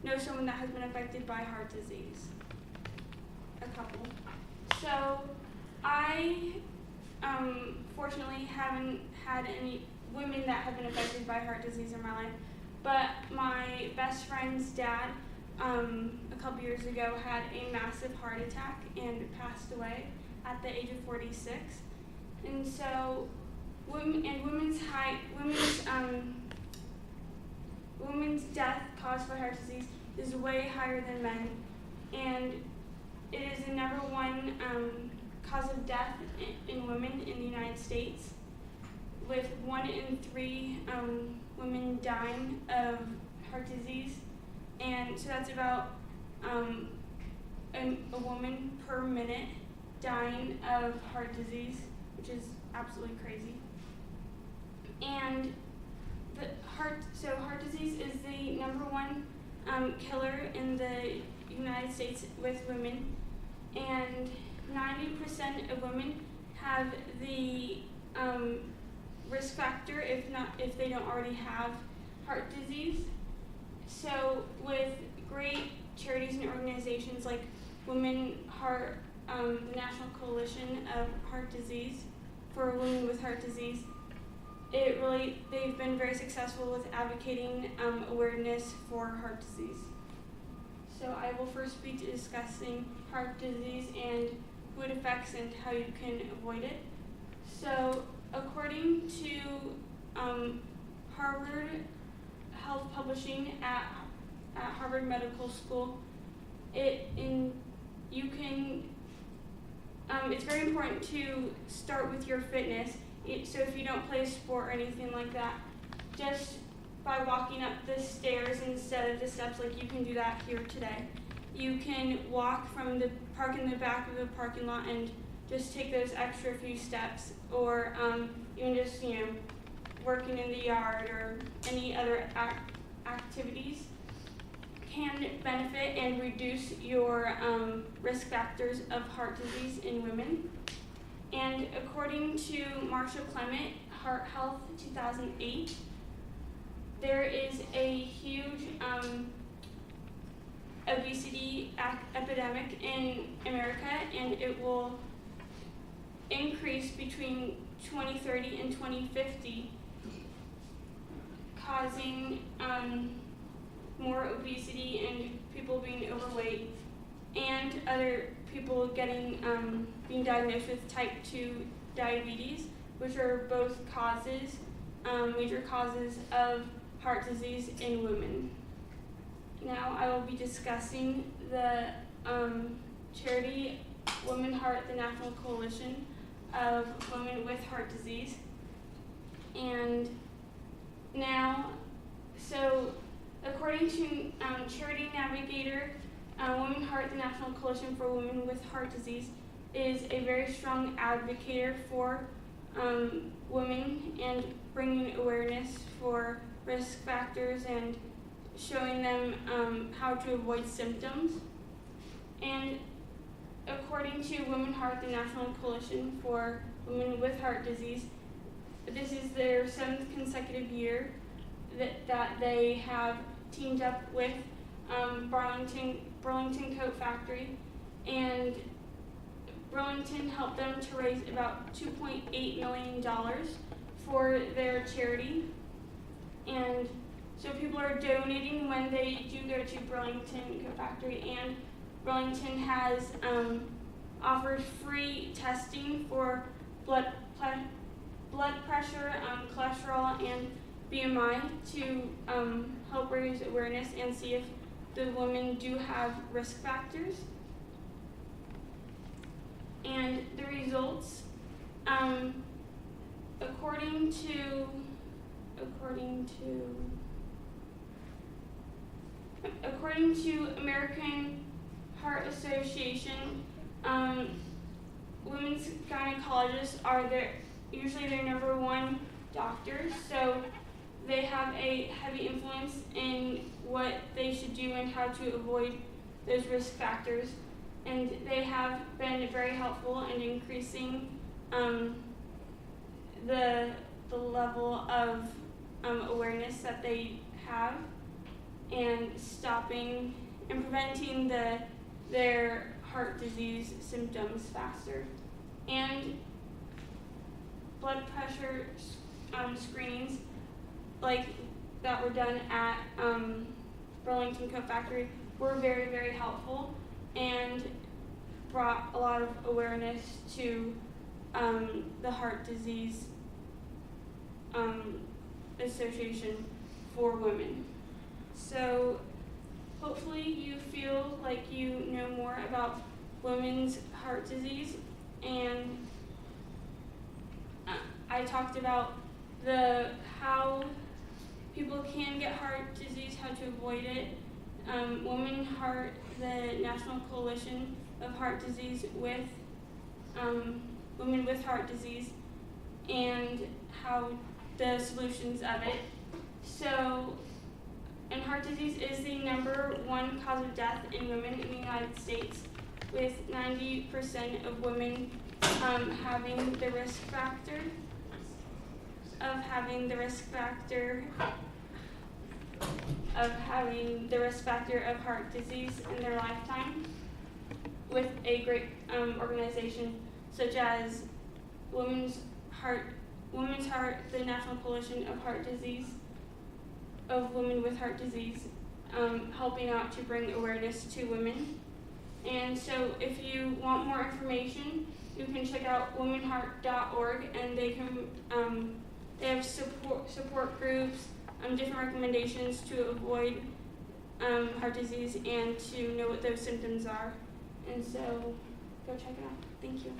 know someone that has been affected by heart disease? A couple. So I fortunately haven't had any women that have been affected by heart disease in my life, but my best friend's dad a couple years ago had a massive heart attack and passed away at the age of 46. And so women's death caused by heart disease is way higher than men, and it is the number one cause of death in women in the United States, with 1 in 3 women dying of heart disease. And so that's about a woman per minute dying of heart disease, which is absolutely crazy. And heart disease is the number one killer in the United States with women, and 90% of women have the risk factor if they don't already have heart disease. So with great charities and organizations like Women Heart, the National Coalition of Heart Disease for women with heart disease, they've been very successful with advocating awareness for heart disease. So I will first be discussing heart disease and who it affects and how you can avoid it. So according to Harvard Health Publishing at Harvard Medical School, it's very important to start with your fitness. So if you don't play a sport or anything like that, just by walking up the stairs instead of the steps, like you can do that here today. You can walk from the park in the back of the parking lot and just take those extra few steps, or even just working in the yard or any other activities can benefit and reduce your risk factors of heart disease in women. And according to Marshall Clement, Heart Health 2008, there is a huge obesity epidemic in America, and it will increase between 2030 and 2050, causing more obesity and people being overweight, and other people being diagnosed with type 2 diabetes, which are both major causes of heart disease in women. Now I will be discussing the charity Women Heart, the National Coalition of Women with Heart Disease. And now, so according to Charity Navigator, Women Heart, the National Coalition for Women with Heart Disease, is a very strong advocate for women and bringing awareness for risk factors and showing them how to avoid symptoms. And according to Women Heart, the National Coalition for Women with Heart Disease, this is their 7th consecutive year that they have teamed up with Burlington Coat Factory, and Burlington helped them to raise about $2.8 million for their charity. And so people are donating when they do go to Burlington Coat Factory, and Burlington has offered free testing for blood pressure, cholesterol, and BMI to help raise awareness and see if the women do have risk factors. And the results, according to American Heart Association, women's gynecologists are usually their number one doctors, so they have a heavy influence in what they should do and how to avoid those risk factors. And they have been very helpful in increasing the level of awareness that they have. and stopping and preventing their heart disease symptoms faster. And blood pressure screenings like that were done at Burlington Coat Factory were very, very helpful and brought a lot of awareness to the heart disease association for women. So hopefully you feel like you know more about women's heart disease, and I talked about how people can get heart disease, how to avoid it. The National Coalition of Heart Disease with women with heart disease, and how the solutions of it. So, and heart disease is the #1 cause of death in women in the United States, with 90% of women having the risk factor of heart disease in their lifetime, with a great organization such as Women's Heart, the National Coalition of Heart Disease, of women with heart disease, helping out to bring awareness to women. And so if you want more information, you can check out womenheart.org, and they have support groups, different recommendations to avoid heart disease and to know what those symptoms are. And so go check it out. Thank you.